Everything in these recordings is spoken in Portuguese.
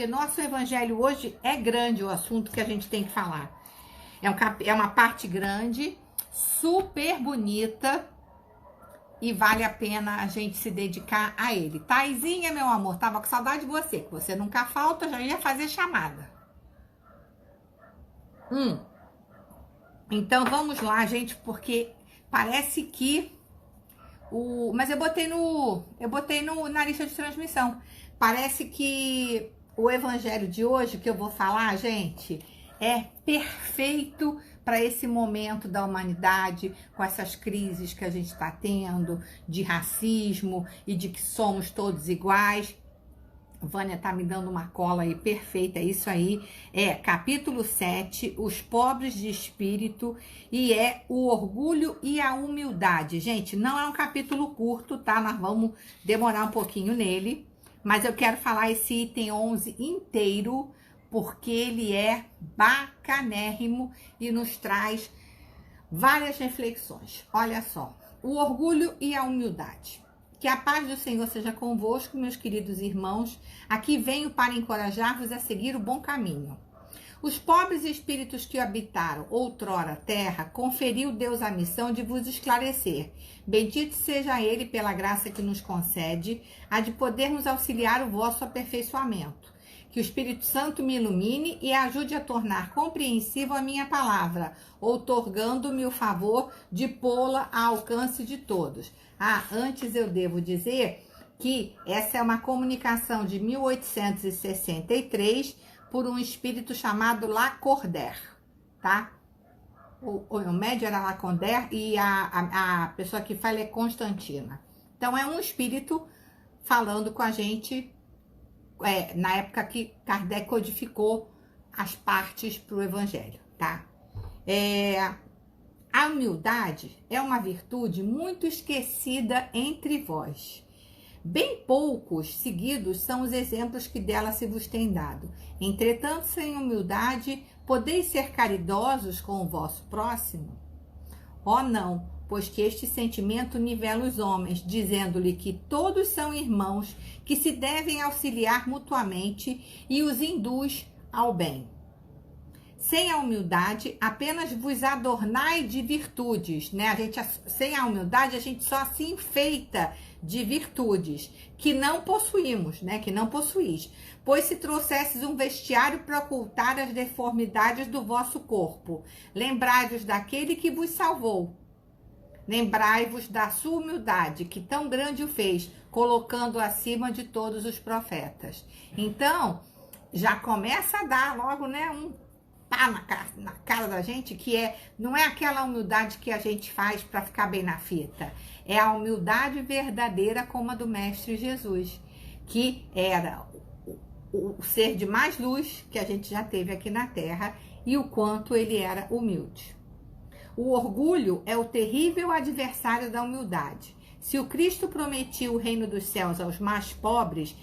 Porque nosso evangelho hoje é grande o assunto que a gente tem que falar. É uma parte grande, super bonita e vale a pena a gente se dedicar a ele. Taizinha, meu amor, tava com saudade de você, que você nunca falta, já ia fazer chamada. Então vamos lá, gente, porque parece que mas eu botei na lista de transmissão. Parece que o evangelho de hoje que eu vou falar, gente, é perfeito para esse momento da humanidade, com essas crises que a gente está tendo, de racismo e de que somos todos iguais. Vânia tá me dando uma cola aí perfeita, é isso aí. É capítulo 7, os pobres de espírito, e é o orgulho e a humildade. Gente, não é um capítulo curto, tá? Nós vamos demorar um pouquinho nele, mas eu quero falar esse item 11 inteiro, porque ele é bacanérrimo e nos traz várias reflexões. Olha só, o orgulho e a humildade. Que a paz do Senhor seja convosco, meus queridos irmãos. Aqui venho para encorajar-vos a seguir o bom caminho. Os pobres espíritos que habitaram outrora a terra, conferiu Deus a missão de vos esclarecer. Bendito seja Ele pela graça que nos concede, a de podermos auxiliar o vosso aperfeiçoamento. Que o Espírito Santo me ilumine e ajude a tornar compreensível a minha palavra, outorgando-me o favor de pô-la ao alcance de todos. Antes eu devo dizer que essa é uma comunicação de 1863 por um espírito chamado Lacordaire, tá? O médium era Lacordaire e a pessoa que fala é Constantina. Então é um espírito falando com a gente na época que Kardec codificou as partes para o evangelho, tá? A humildade é uma virtude muito esquecida entre vós. Bem poucos seguidos são os exemplos que dela se vos tem dado. Entretanto, sem humildade, podeis ser caridosos com o vosso próximo? Oh, não, pois que este sentimento nivela os homens, dizendo-lhe que todos são irmãos, que se devem auxiliar mutuamente e os induz ao bem. Sem a humildade, apenas vos adornai de virtudes, né? Sem a humildade, a gente só se enfeita de virtudes que não possuímos, né? Que não possuís. Pois se trouxesses um vestiário para ocultar as deformidades do vosso corpo, lembrai-vos daquele que vos salvou. Lembrai-vos da sua humildade, que tão grande o fez, colocando acima de todos os profetas. Então, já começa a dar logo, né, um pá na cara da gente, que não é aquela humildade que a gente faz para ficar bem na fita. É a humildade verdadeira como a do Mestre Jesus, que era o ser de mais luz que a gente já teve aqui na Terra e o quanto ele era humilde. O orgulho é o terrível adversário da humildade. Se o Cristo prometiu o reino dos céus aos mais pobres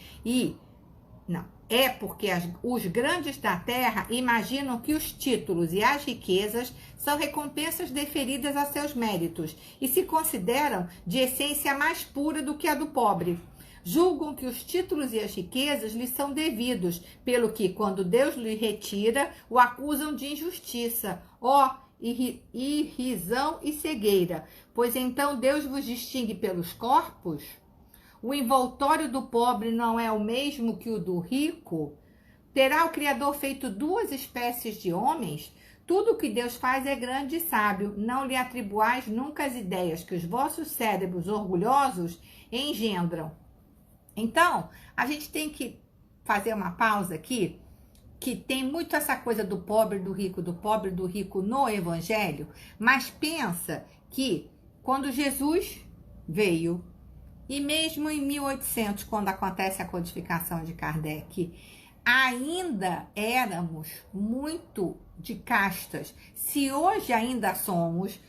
é porque os grandes da terra imaginam que os títulos e as riquezas são recompensas deferidas a seus méritos e se consideram de essência mais pura do que a do pobre. Julgam que os títulos e as riquezas lhes são devidos, pelo que, quando Deus lhe retira, o acusam de injustiça. Irrisão e cegueira, pois então Deus vos distingue pelos corpos? O envoltório do pobre não é o mesmo que o do rico? Terá o Criador feito duas espécies de homens? Tudo o que Deus faz é grande e sábio. Não lhe atribuais nunca as ideias que os vossos cérebros orgulhosos engendram. Então, a gente tem que fazer uma pausa aqui, que tem muito essa coisa do pobre, do rico no evangelho, mas pensa que quando Jesus veio, e mesmo em 1800, quando acontece a codificação de Kardec, ainda éramos muito de castas. Se hoje ainda somos,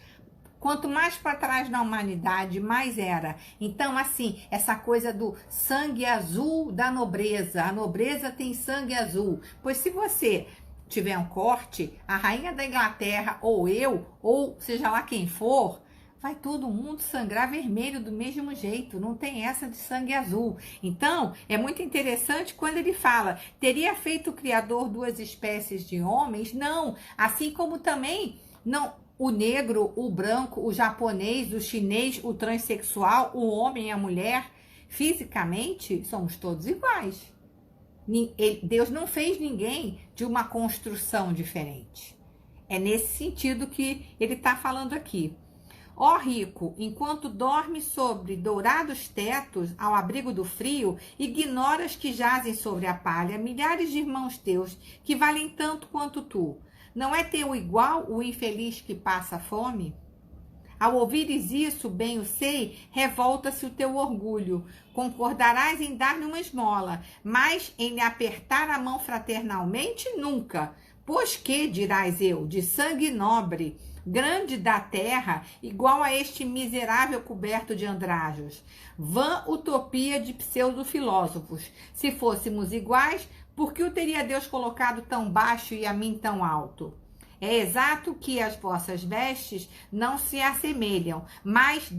quanto mais para trás na humanidade, mais era. Então, assim, essa coisa do sangue azul da nobreza. A nobreza tem sangue azul. Pois se você tiver um corte, a rainha da Inglaterra, ou eu, ou seja lá quem for, vai todo mundo sangrar vermelho do mesmo jeito, não tem essa de sangue azul. Então, é muito interessante quando ele fala, teria feito o Criador duas espécies de homens? Não, assim como também não o negro, o branco, o japonês, o chinês, o transexual, o homem e a mulher, fisicamente, somos todos iguais. Deus não fez ninguém de uma construção diferente. É nesse sentido que ele está falando aqui. Ó rico, enquanto dormes sobre dourados tetos, ao abrigo do frio, ignoras que jazem sobre a palha milhares de irmãos teus, que valem tanto quanto tu. Não é teu igual o infeliz que passa fome? Ao ouvires isso, bem o sei, revolta-se o teu orgulho. Concordarás em dar-lhe uma esmola, mas em lhe apertar a mão fraternalmente, nunca. Pois que, dirás eu, de sangue nobre, grande da terra, igual a este miserável coberto de andrajos. Vã utopia de pseudo-filósofos. Se fôssemos iguais, por que o teria Deus colocado tão baixo e a mim tão alto? É exato que as vossas vestes não se assemelham, mas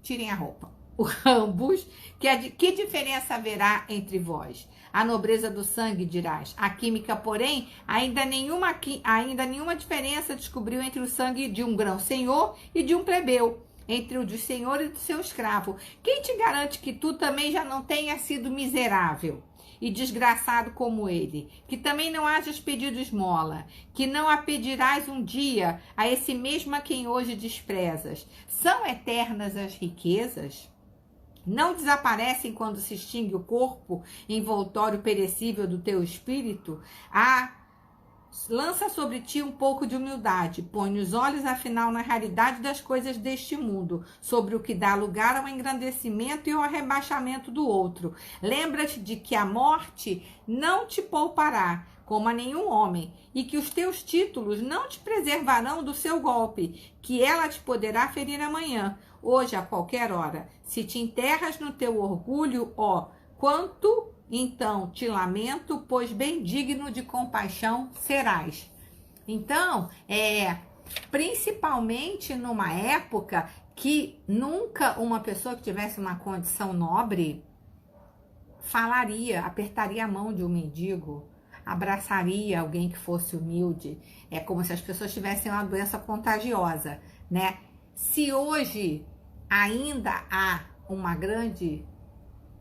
tirem a roupa. Ambos, que diferença haverá entre vós? A nobreza do sangue, dirás. A química, porém, ainda nenhuma diferença descobriu entre o sangue de um grão-senhor e de um plebeu, entre o do senhor e do seu escravo. Quem te garante que tu também já não tenha sido miserável e desgraçado como ele, que também não hajas pedido esmola, que não a pedirás um dia a esse mesmo a quem hoje desprezas? São eternas as riquezas? Não desaparecem quando se extingue o corpo, envoltório perecível do teu espírito? Lança sobre ti um pouco de humildade, põe os olhos afinal na realidade das coisas deste mundo, sobre o que dá lugar ao engrandecimento e ao rebaixamento do outro. Lembra-te de que a morte não te poupará, como a nenhum homem, e que os teus títulos não te preservarão do seu golpe, que ela te poderá ferir amanhã, hoje a qualquer hora. Se te enterras no teu orgulho, ó, quanto então te lamento, pois bem digno de compaixão serás. Então, principalmente numa época que nunca uma pessoa que tivesse uma condição nobre falaria, apertaria a mão de um mendigo, abraçaria alguém que fosse humilde. É como se as pessoas tivessem uma doença contagiosa, né? Se hoje ainda há uma grande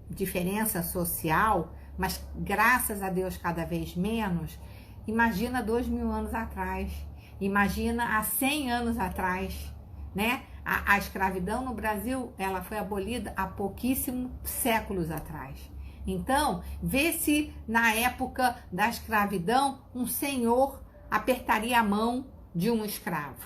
diferença social, mas graças a Deus cada vez menos, imagina 2000 anos atrás, imagina há 100 anos atrás, né? A escravidão no Brasil, ela foi abolida há pouquíssimos séculos atrás. Então, vê se na época da escravidão um senhor apertaria a mão de um escravo.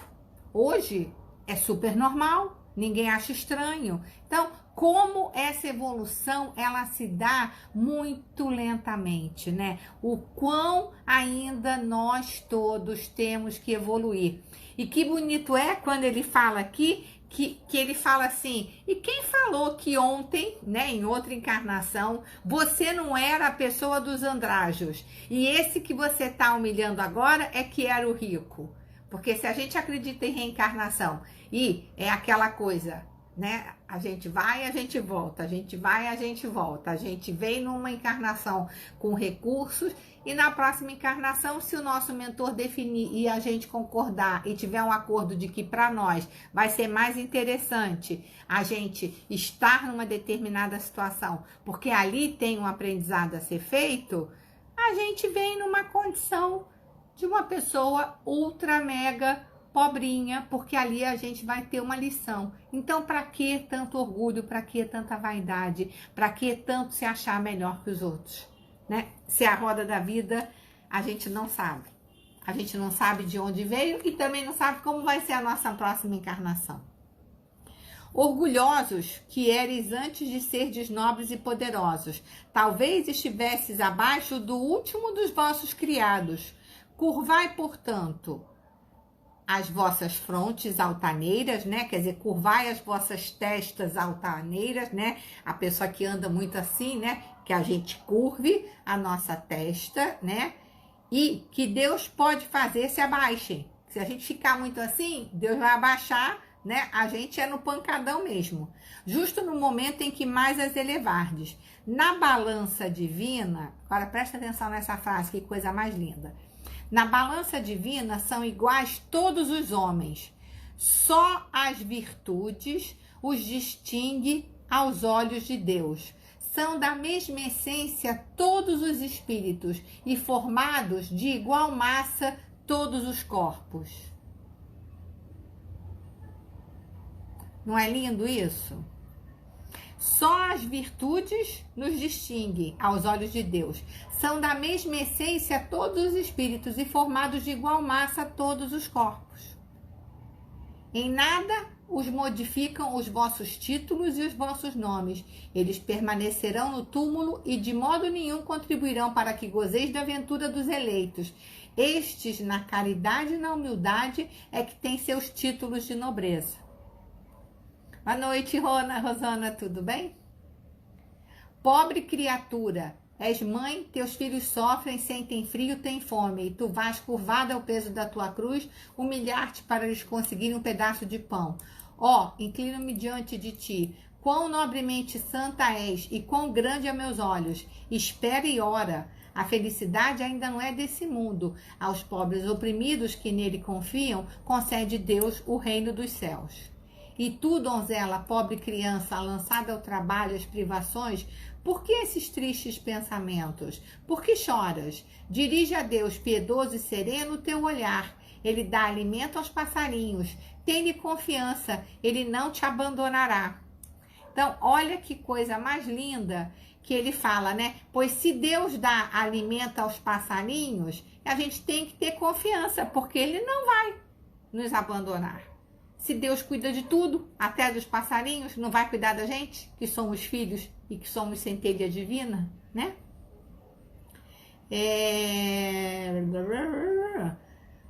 Hoje é super normal, ninguém acha estranho. Então, como essa evolução, ela se dá muito lentamente, né? O quão ainda nós todos temos que evoluir. E que bonito é quando ele fala aqui, que ele fala assim, e quem falou que ontem, né, em outra encarnação, você não era a pessoa dos andrajos, e esse que você está humilhando agora é que era o rico? Porque se a gente acredita em reencarnação, e é aquela coisa, né? A gente vai, a gente volta, a gente vai, a gente volta. A gente vem numa encarnação com recursos e na próxima encarnação, se o nosso mentor definir e a gente concordar e tiver um acordo de que para nós vai ser mais interessante a gente estar numa determinada situação, porque ali tem um aprendizado a ser feito, a gente vem numa condição de uma pessoa ultra mega pobrinha, porque ali a gente vai ter uma lição. Então, para que tanto orgulho, para que tanta vaidade, para que tanto se achar melhor que os outros, né? Se é a roda da vida, a gente não sabe. A gente não sabe de onde veio e também não sabe como vai ser a nossa próxima encarnação. Orgulhosos que eres antes de serdes nobres e poderosos, talvez estivesses abaixo do último dos vossos criados. Curvai, portanto, as vossas frontes altaneiras, né? Quer dizer, curvai as vossas testas altaneiras, né? A pessoa que anda muito assim, né? Que a gente curve a nossa testa, né? E que Deus pode fazer se abaixem. Se a gente ficar muito assim, Deus vai abaixar, né? A gente é no pancadão mesmo. Justo no momento em que mais as elevardes. Na balança divina, agora presta atenção nessa frase, que coisa mais linda. Na balança divina são iguais todos os homens. Só as virtudes os distingue aos olhos de Deus. São da mesma essência todos os espíritos e formados de igual massa todos os corpos. Não é lindo isso? Só as virtudes nos distinguem aos olhos de Deus. São da mesma essência todos os espíritos e formados de igual massa todos os corpos. Em nada os modificam os vossos títulos e os vossos nomes. Eles permanecerão no túmulo e de modo nenhum contribuirão para que gozeis da ventura dos eleitos. Estes, na caridade e na humildade, é que têm seus títulos de nobreza. Boa noite, Rosana, tudo bem? Pobre criatura, és mãe, teus filhos sofrem, sentem frio, têm fome, e tu vais curvada ao peso da tua cruz, humilhar-te para eles conseguirem um pedaço de pão. Ó, inclino-me diante de ti, quão nobremente santa és, e quão grande a meus olhos. Espera e ora. A felicidade ainda não é desse mundo. Aos pobres oprimidos que nele confiam, concede Deus o reino dos céus. E tu, donzela, pobre criança, lançada ao trabalho, às privações, por que esses tristes pensamentos? Por que choras? Dirige a Deus, piedoso e sereno, o teu olhar. Ele dá alimento aos passarinhos. Tem-lhe confiança, ele não te abandonará. Então, olha que coisa mais linda que ele fala, né? Pois se Deus dá alimento aos passarinhos, a gente tem que ter confiança, porque ele não vai nos abandonar. Se Deus cuida de tudo, até dos passarinhos, não vai cuidar da gente, que somos filhos e que somos centelha divina, né?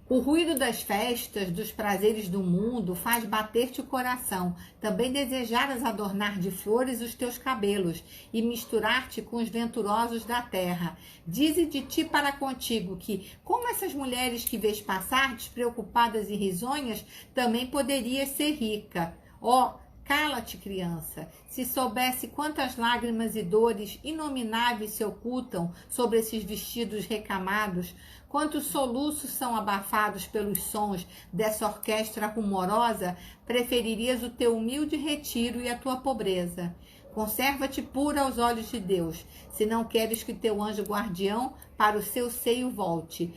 O ruído das festas, dos prazeres do mundo, faz bater-te o coração. Também desejaras adornar de flores os teus cabelos e misturar-te com os venturosos da terra. Dize de ti para contigo que, como essas mulheres que vês passar, despreocupadas e risonhas, também poderias ser rica. Ó, cala-te, criança. Se soubesse quantas lágrimas e dores inomináveis se ocultam sobre esses vestidos recamados, quantos soluços são abafados pelos sons dessa orquestra rumorosa, preferirias o teu humilde retiro e a tua pobreza. Conserva-te pura aos olhos de Deus, se não queres que teu anjo guardião para o seu seio volte,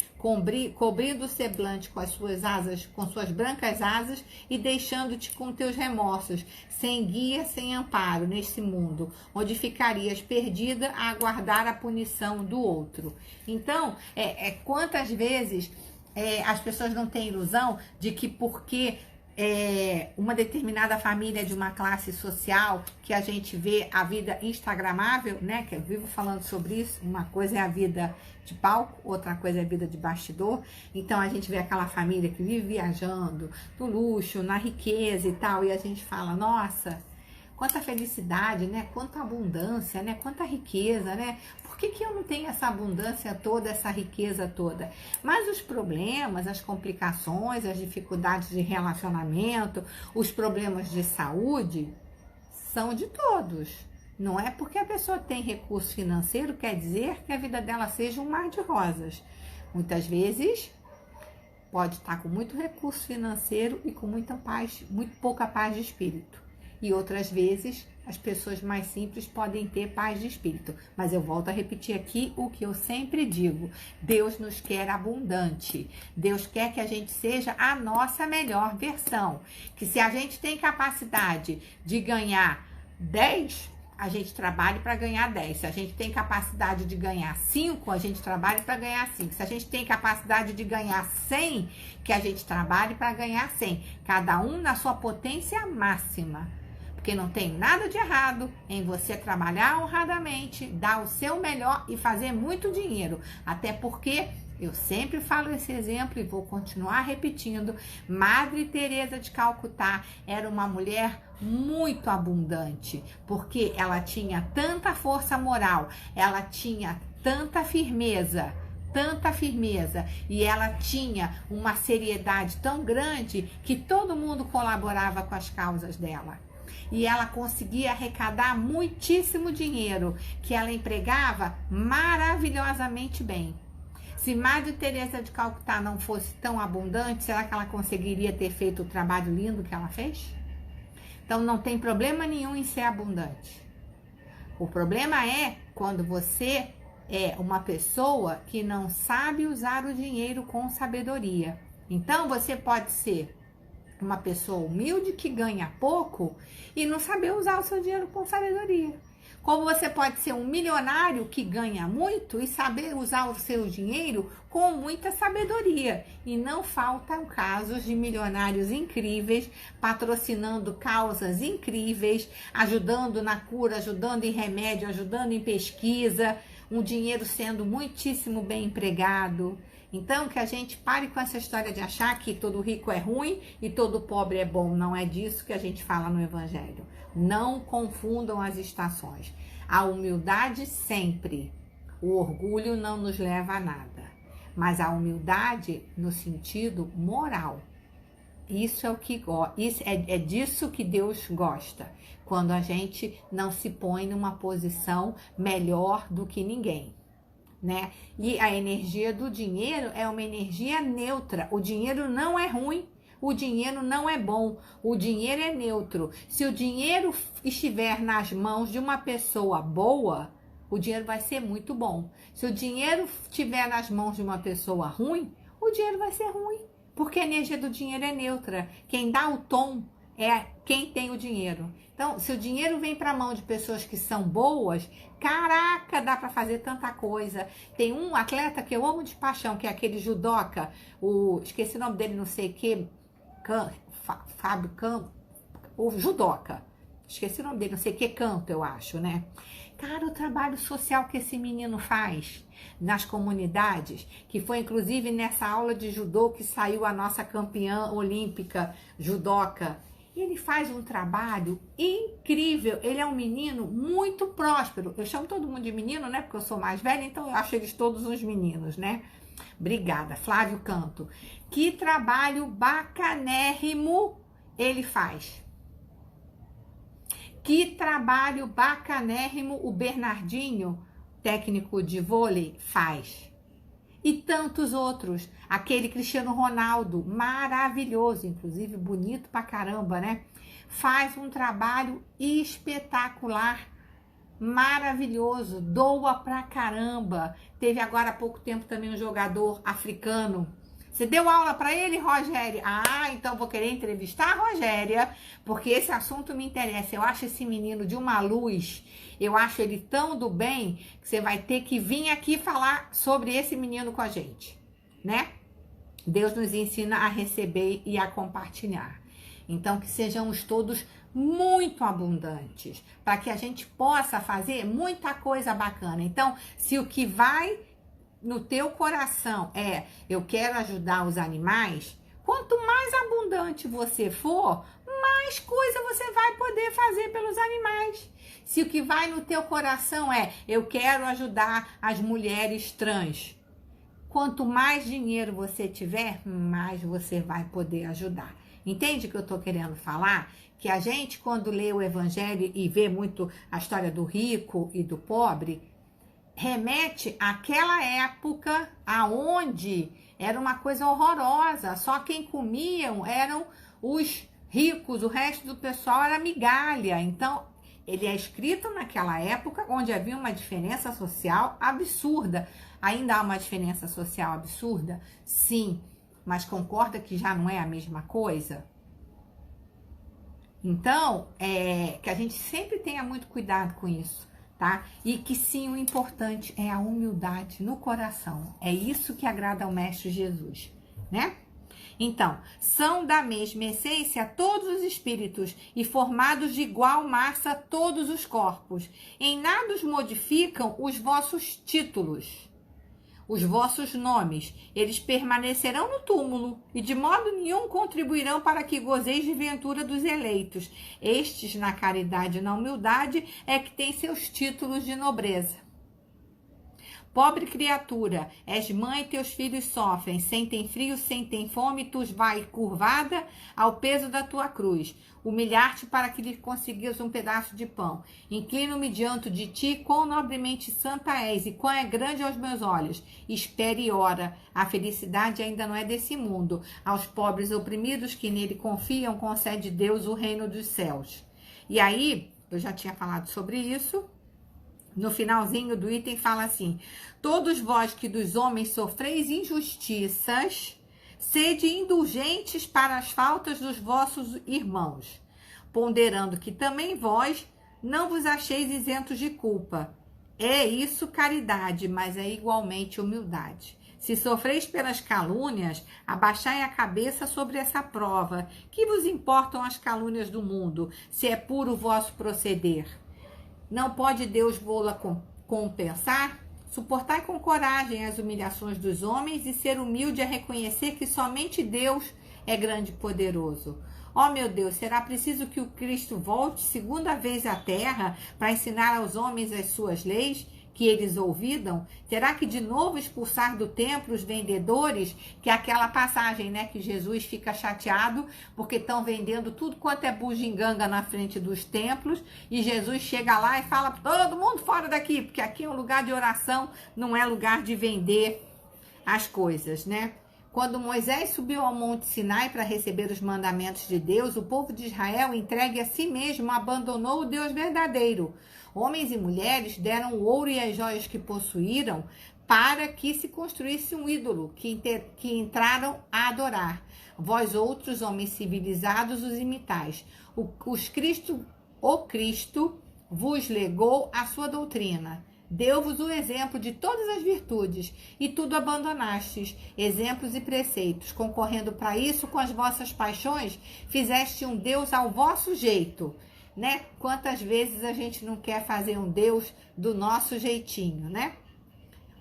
cobrindo o semblante com as suas asas, com suas brancas asas e deixando-te com teus remorsos, sem guia, sem amparo neste mundo, onde ficarias perdida a aguardar a punição do outro. Então, quantas vezes as pessoas não têm ilusão de que porque uma determinada família de uma classe social que a gente vê a vida instagramável, né? Que eu vivo falando sobre isso. Uma coisa é a vida de palco, outra coisa é a vida de bastidor. Então a gente vê aquela família que vive viajando, no luxo, na riqueza e tal, e a gente fala, nossa, quanta felicidade, né? Quanta abundância, né? Quanta riqueza, né? Por que eu não tenho essa abundância toda, essa riqueza toda? Mas os problemas, as complicações, as dificuldades de relacionamento, os problemas de saúde são de todos. Não é porque a pessoa tem recurso financeiro quer dizer que a vida dela seja um mar de rosas. Muitas vezes pode estar com muito recurso financeiro e com muita paz, muito pouca paz de espírito. E outras vezes, as pessoas mais simples podem ter paz de espírito. Mas eu volto a repetir aqui o que eu sempre digo. Deus nos quer abundante. Deus quer que a gente seja a nossa melhor versão. Que se a gente tem capacidade de ganhar 10, a gente trabalhe para ganhar 10. Se a gente tem capacidade de ganhar 5, a gente trabalhe para ganhar 5. Se a gente tem capacidade de ganhar 100, que a gente trabalhe para ganhar 100. Cada um na sua potência máxima. Porque não tem nada de errado em você trabalhar honradamente, dar o seu melhor e fazer muito dinheiro. Até porque, eu sempre falo esse exemplo e vou continuar repetindo, Madre Teresa de Calcutá era uma mulher muito abundante, porque ela tinha tanta força moral, ela tinha tanta firmeza, tanta firmeza e ela tinha uma seriedade tão grande que todo mundo colaborava com as causas dela. E ela conseguia arrecadar muitíssimo dinheiro, que ela empregava maravilhosamente bem. Se Madre Teresa de Calcutá não fosse tão abundante, será que ela conseguiria ter feito o trabalho lindo que ela fez? Então não tem problema nenhum em ser abundante. O problema é quando você é uma pessoa que não sabe usar o dinheiro com sabedoria. Então você pode ser uma pessoa humilde que ganha pouco e não saber usar o seu dinheiro com sabedoria. Como você pode ser um milionário que ganha muito e saber usar o seu dinheiro com muita sabedoria. E não faltam casos de milionários incríveis, patrocinando causas incríveis, ajudando na cura, ajudando em remédio, ajudando em pesquisa, um dinheiro sendo muitíssimo bem empregado. Então, que a gente pare com essa história de achar que todo rico é ruim e todo pobre é bom. Não é disso que a gente fala no Evangelho. Não confundam as estações. A humildade sempre. O orgulho não nos leva a nada. Mas a humildade no sentido moral. Isso é o que é disso que Deus gosta. Quando a gente não se põe numa posição melhor do que ninguém. Né? E a energia do dinheiro é uma energia neutra. O dinheiro não é ruim, o dinheiro não é bom, o dinheiro é neutro. Se o dinheiro estiver nas mãos de uma pessoa boa, o dinheiro vai ser muito bom. Se o dinheiro estiver nas mãos de uma pessoa ruim, o dinheiro vai ser ruim, porque a energia do dinheiro é neutra. Quem dá o tom é quem tem o dinheiro. Então, se o dinheiro vem para a mão de pessoas que são boas, caraca, dá para fazer tanta coisa. Tem um atleta que eu amo de paixão, que é aquele judoca, esqueci o nome dele, não sei o que, Fábio Campos, o judoca. Esqueci o nome dele, não sei o que, Canto, eu acho, né? Cara, o trabalho social que esse menino faz nas comunidades, que foi inclusive nessa aula de judô que saiu a nossa campeã olímpica judoca. Ele faz um trabalho incrível. Ele é um menino muito próspero. Eu chamo todo mundo de menino, né? Porque eu sou mais velha, então eu acho eles todos uns meninos, né? Obrigada, Flávio Canto. Que trabalho bacanérrimo ele faz. Que trabalho bacanérrimo o Bernardinho, técnico de vôlei, faz. E tantos outros. Aquele Cristiano Ronaldo, maravilhoso, inclusive bonito pra caramba, né? Faz um trabalho espetacular, maravilhoso, doa pra caramba. Teve agora há pouco tempo também um jogador africano. Você deu aula para ele, Rogéria? Ah, então vou querer entrevistar a Rogéria, porque esse assunto me interessa. Eu acho esse menino de uma luz, eu acho ele tão do bem, que você vai ter que vir aqui falar sobre esse menino com a gente, né? Deus nos ensina a receber e a compartilhar. Então, que sejamos todos muito abundantes, para que a gente possa fazer muita coisa bacana. Então, se o que vai no teu coração eu quero ajudar os animais, quanto mais abundante você for, mais coisa você vai poder fazer pelos animais. Se o que vai no teu coração eu quero ajudar as mulheres trans, quanto mais dinheiro você tiver, mais você vai poder ajudar. Entende o que eu estou querendo falar? Que a gente, quando lê o Evangelho e vê muito a história do rico e do pobre, remete àquela época aonde era uma coisa horrorosa. Só quem comiam eram os ricos, o resto do pessoal era migalha. Então, ele é escrito naquela época onde havia uma diferença social absurda. Ainda há uma diferença social absurda? Sim, mas concorda que já não é a mesma coisa? Então, que a gente sempre tenha muito cuidado com isso. Tá? E que sim, o importante é a humildade no coração. É isso que agrada ao Mestre Jesus, né? Então, são da mesma essência todos os espíritos e formados de igual massa todos os corpos. Em nada os modificam os vossos títulos, os vossos nomes. Eles permanecerão no túmulo e de modo nenhum contribuirão para que gozeis de ventura dos eleitos. Estes, na caridade e na humildade, é que têm seus títulos de nobreza. Pobre criatura, és mãe e teus filhos sofrem, sentem frio, sentem fome, tu vai curvada ao peso da tua cruz. Humilhar-te para que lhe conseguires um pedaço de pão. Inclino-me diante de ti, quão nobremente santa és, e quão é grande aos meus olhos. Espere e ora, a felicidade ainda não é desse mundo. Aos pobres oprimidos que nele confiam, concede Deus o reino dos céus. E aí, eu já tinha falado sobre isso, no finalzinho do item fala assim: todos vós que dos homens sofreis injustiças, sede indulgentes para as faltas dos vossos irmãos, ponderando que também vós não vos acheis isentos de culpa. É isso caridade, mas é igualmente humildade. Se sofreis pelas calúnias, abaixai a cabeça sobre essa prova. Que vos importam as calúnias do mundo, se é puro o vosso proceder? Não pode Deus vô-la compensar? Suportai com coragem as humilhações dos homens e ser humilde a reconhecer que somente Deus é grande e poderoso. Ó meu Deus, será preciso que o Cristo volte segunda vez à terra para ensinar aos homens as suas leis, que eles ouvidam? Terá que de novo expulsar do templo os vendedores? Que é aquela passagem, né, que Jesus fica chateado porque estão vendendo tudo quanto é bugiganga na frente dos templos, e Jesus chega lá e fala: todo mundo fora daqui, porque aqui é um lugar de oração, não é lugar de vender as coisas, né? Quando Moisés subiu ao Monte Sinai para receber os mandamentos de Deus, o povo de Israel, entregue a si mesmo, abandonou o Deus verdadeiro. Homens e mulheres deram o ouro e as joias que possuíram para que se construísse um ídolo que entraram a adorar. Vós outros, homens civilizados, os imitais. O Cristo vos legou a sua doutrina. Deu-vos o exemplo de todas as virtudes, e tudo abandonastes, exemplos e preceitos, concorrendo para isso com as vossas paixões, fizeste um Deus ao vosso jeito, né? Quantas vezes a gente não quer fazer um Deus do nosso jeitinho, né?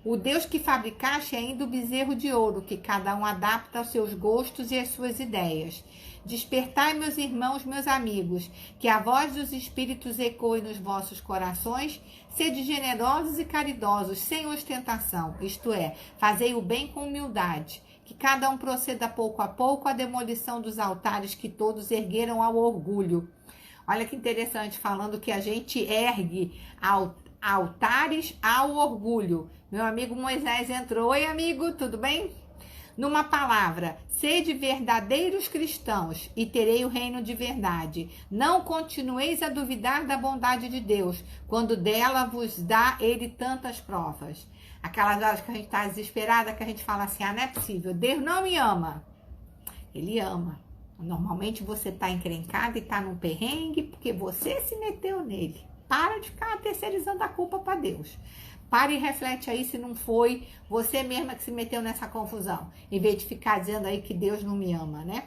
O Deus que fabricaste é ainda o bezerro de ouro, que cada um adapta aos seus gostos e às suas ideias. Despertai, meus irmãos, meus amigos, que a voz dos espíritos ecoe nos vossos corações. Sede generosos e caridosos, sem ostentação, isto é, fazei o bem com humildade. Que cada um proceda pouco a pouco à demolição dos altares que todos ergueram ao orgulho. Olha que interessante, falando que a gente ergue altares ao orgulho. Meu amigo Moisés entrou. Oi, amigo, tudo bem? Numa palavra, sede verdadeiros cristãos e terei o reino de verdade. Não continueis a duvidar da bondade de Deus, quando dela vos dá ele tantas provas. Aquelas horas que a gente está desesperada, que a gente fala assim: ah, não é possível, Deus não me ama. Ele ama. Normalmente você está encrencado e está num perrengue porque você se meteu nele. Para de ficar terceirizando a culpa para Deus. Para e reflete aí se não foi você mesma que se meteu nessa confusão, em vez de ficar dizendo aí que Deus não me ama, né?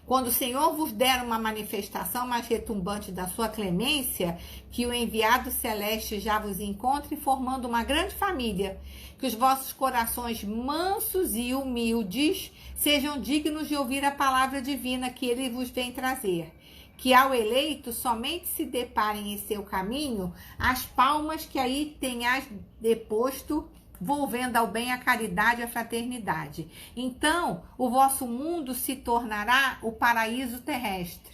Quando o Senhor vos der uma manifestação mais retumbante da sua clemência, que o enviado celeste já vos encontre, formando uma grande família, que os vossos corações mansos e humildes sejam dignos de ouvir a palavra divina que ele vos vem trazer. Que ao eleito somente se deparem em seu caminho as palmas que aí tenhas deposto, volvendo ao bem, a caridade e a fraternidade. Então, o vosso mundo se tornará o paraíso terrestre.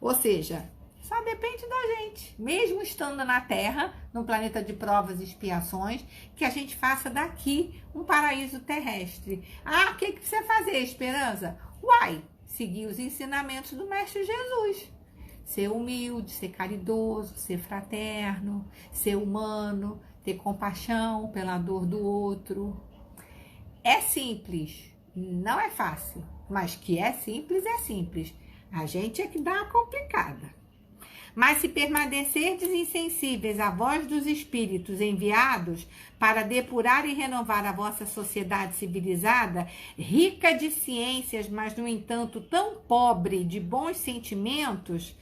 Ou seja, só depende da gente, mesmo estando na Terra, num planeta de provas e expiações, que a gente faça daqui um paraíso terrestre. Ah, o que precisa fazer, Esperança? Uai! Seguir os ensinamentos do Mestre Jesus. Ser humilde, ser caridoso, ser fraterno, ser humano, ter compaixão pela dor do outro. É simples, não é fácil, mas que é simples, é simples. A gente é que dá a complicada. Mas se permanecerdes insensíveis à voz dos espíritos enviados para depurar e renovar a vossa sociedade civilizada, rica de ciências, mas, no entanto, tão pobre de bons sentimentos,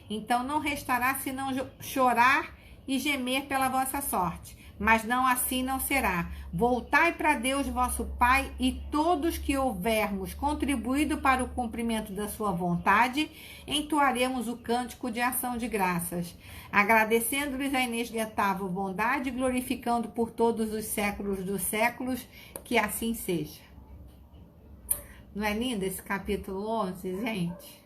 então não restará senão chorar e gemer pela vossa sorte. mas não assim não será. Voltai para Deus vosso Pai, e todos que houvermos contribuído para o cumprimento da sua vontade, entoaremos o cântico de ação de graças, agradecendo-lhes a inesgotável bondade e glorificando por todos os séculos dos séculos, que assim seja. Não é lindo esse capítulo 11, gente?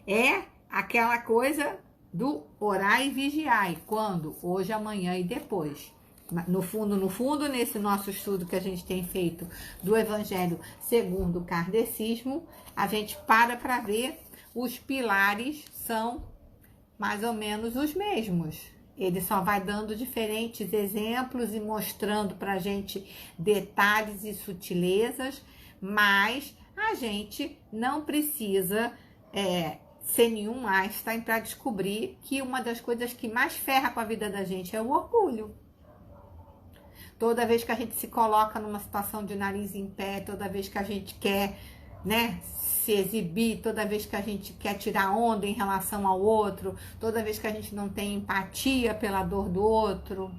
É aquela coisa do orar e vigiar. Quando? Hoje, amanhã e depois. No fundo, nesse nosso estudo que a gente tem feito do Evangelho segundo o kardecismo, a gente para ver, os pilares são mais ou menos os mesmos. Ele só vai dando diferentes exemplos e mostrando para a gente detalhes e sutilezas, mas a gente não precisa ser nenhum Einstein para descobrir que uma das coisas que mais ferra com a vida da gente é o orgulho. Toda vez que a gente se coloca numa situação de nariz em pé, toda vez que a gente quer, né, se exibir, toda vez que a gente quer tirar onda em relação ao outro, toda vez que a gente não tem empatia pela dor do outro,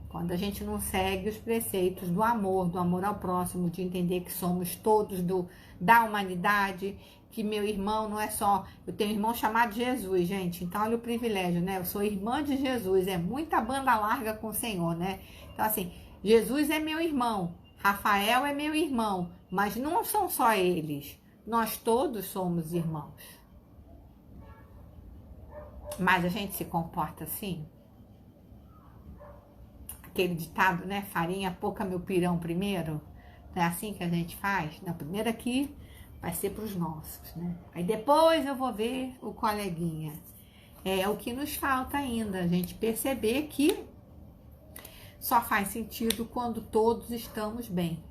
quando a gente não segue os preceitos do amor ao próximo, de entender que somos todos da humanidade, que meu irmão não é só... Eu tenho um irmão chamado Jesus, gente, então olha o privilégio, né? Eu sou irmã de Jesus, é muita banda larga com o Senhor, né? Então assim, Jesus é meu irmão, Rafael é meu irmão, mas não são só eles, nós todos somos irmãos. Mas a gente se comporta assim? Aquele ditado, né? Farinha pouca, meu pirão primeiro. Não é assim que a gente faz? Não, primeiro aqui vai ser para os nossos, né? Aí depois eu vou ver o coleguinha. É o que nos falta ainda, a gente perceber que só faz sentido quando todos estamos bem,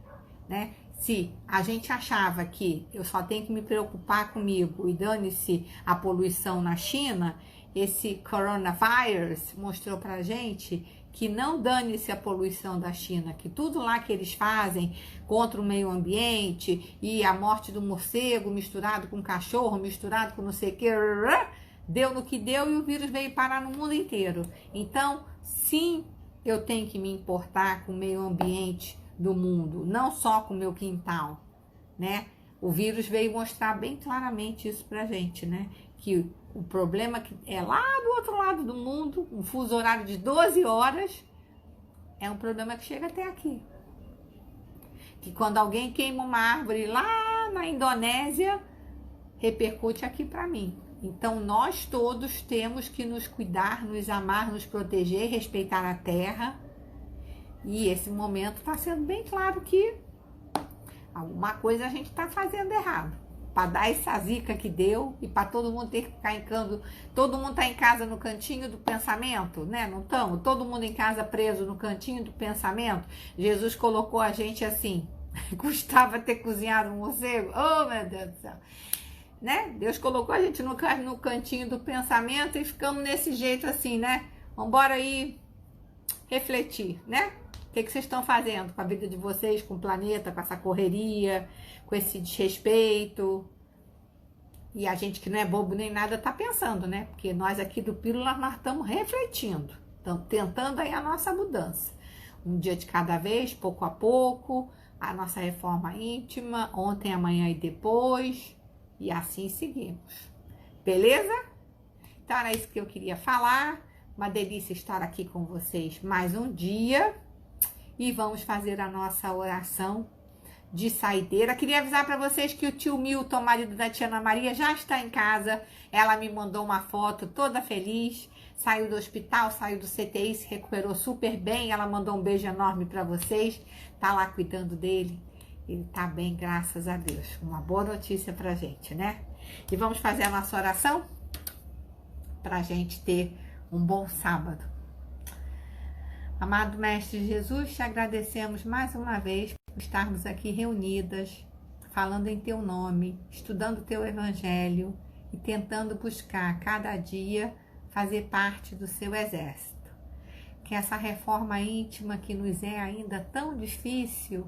né? Se a gente achava que eu só tenho que me preocupar comigo e dane-se a poluição na China, esse coronavírus mostrou pra gente que não dane-se a poluição da China, que tudo lá que eles fazem contra o meio ambiente e a morte do morcego misturado com cachorro, misturado com não sei o que, deu no que deu e o vírus veio parar no mundo inteiro. Então, sim, eu tenho que me importar com o meio ambiente do mundo, não só com o meu quintal, né? O vírus veio mostrar bem claramente isso pra gente, né? Que o problema que é lá do outro lado do mundo, um fuso horário de 12 horas, é um problema que chega até aqui. Que quando alguém queima uma árvore lá na Indonésia, repercute aqui para mim. Então, nós todos temos que nos cuidar, nos amar, nos proteger, respeitar a terra. E esse momento está sendo bem claro que alguma coisa a gente está fazendo errado. Para dar essa zica que deu e para todo mundo ter que ficar em casa. Todo mundo está em casa no cantinho do pensamento, né? Não estamos? Todo mundo em casa preso no cantinho do pensamento. Jesus colocou a gente assim. Custava ter cozinhado um morcego. Oh, meu Deus do céu. Né? Deus colocou a gente no cantinho do pensamento e ficamos nesse jeito assim, né? Vambora aí refletir, né? O que vocês estão fazendo com a vida de vocês, com o planeta, com essa correria, com esse desrespeito? E a gente que não é bobo nem nada tá pensando, né? Porque nós aqui do Pílula, nós estamos refletindo, estamos tentando aí a nossa mudança. Um dia de cada vez, pouco a pouco, a nossa reforma íntima, ontem, amanhã e depois, e assim seguimos. Beleza? Então era isso que eu queria falar. Uma delícia estar aqui com vocês mais um dia. E vamos fazer a nossa oração de saideira. Queria avisar para vocês que o tio Milton, marido da tia Ana Maria, já está em casa. Ela me mandou uma foto toda feliz. Saiu do hospital, saiu do CTI, se recuperou super bem. Ela mandou um beijo enorme para vocês. Tá lá cuidando dele. Ele tá bem, graças a Deus. Uma boa notícia pra gente, né? E vamos fazer a nossa oração pra gente ter um bom sábado. Amado Mestre Jesus, te agradecemos mais uma vez por estarmos aqui reunidas, falando em teu nome, estudando teu evangelho e tentando buscar cada dia fazer parte do seu exército. Que essa reforma íntima que nos é ainda tão difícil,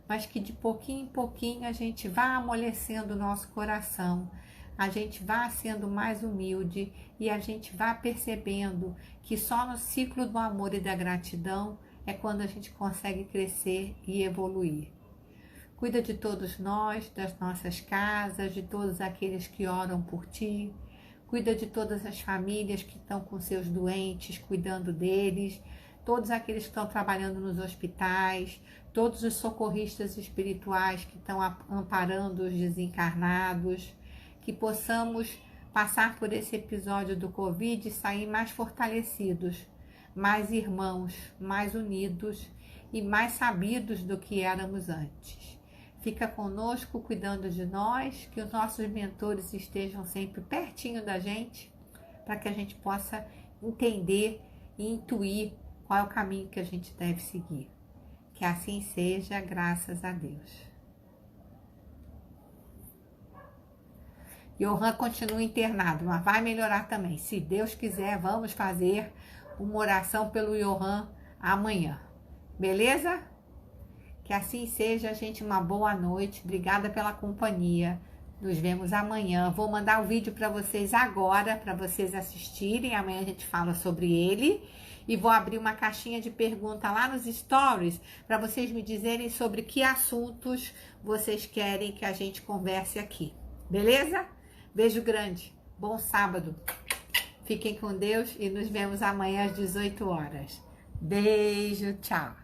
mas que de pouquinho em pouquinho a gente vá amolecendo o nosso coração, a gente vá sendo mais humilde e a gente vá percebendo que só no ciclo do amor e da gratidão é quando a gente consegue crescer e evoluir. Cuida de todos nós, das nossas casas, de todos aqueles que oram por ti. Cuida de todas as famílias que estão com seus doentes, cuidando deles. Todos aqueles que estão trabalhando nos hospitais, todos os socorristas espirituais que estão amparando os desencarnados, que possamos passar por esse episódio do Covid e sair mais fortalecidos, mais irmãos, mais unidos e mais sabidos do que éramos antes. Fica conosco, cuidando de nós, que os nossos mentores estejam sempre pertinho da gente, para que a gente possa entender e intuir qual é o caminho que a gente deve seguir. Que assim seja, graças a Deus. Johan continua internado, mas vai melhorar também. Se Deus quiser, vamos fazer uma oração pelo Johan amanhã. Beleza? Que assim seja, gente. Uma boa noite. Obrigada pela companhia. Nos vemos amanhã. Vou mandar o vídeo para vocês agora, para vocês assistirem. Amanhã a gente fala sobre ele. E vou abrir uma caixinha de pergunta lá nos stories para vocês me dizerem sobre que assuntos vocês querem que a gente converse aqui. Beleza? Beijo grande. Bom sábado. Fiquem com Deus e nos vemos amanhã às 18 horas. Beijo, tchau.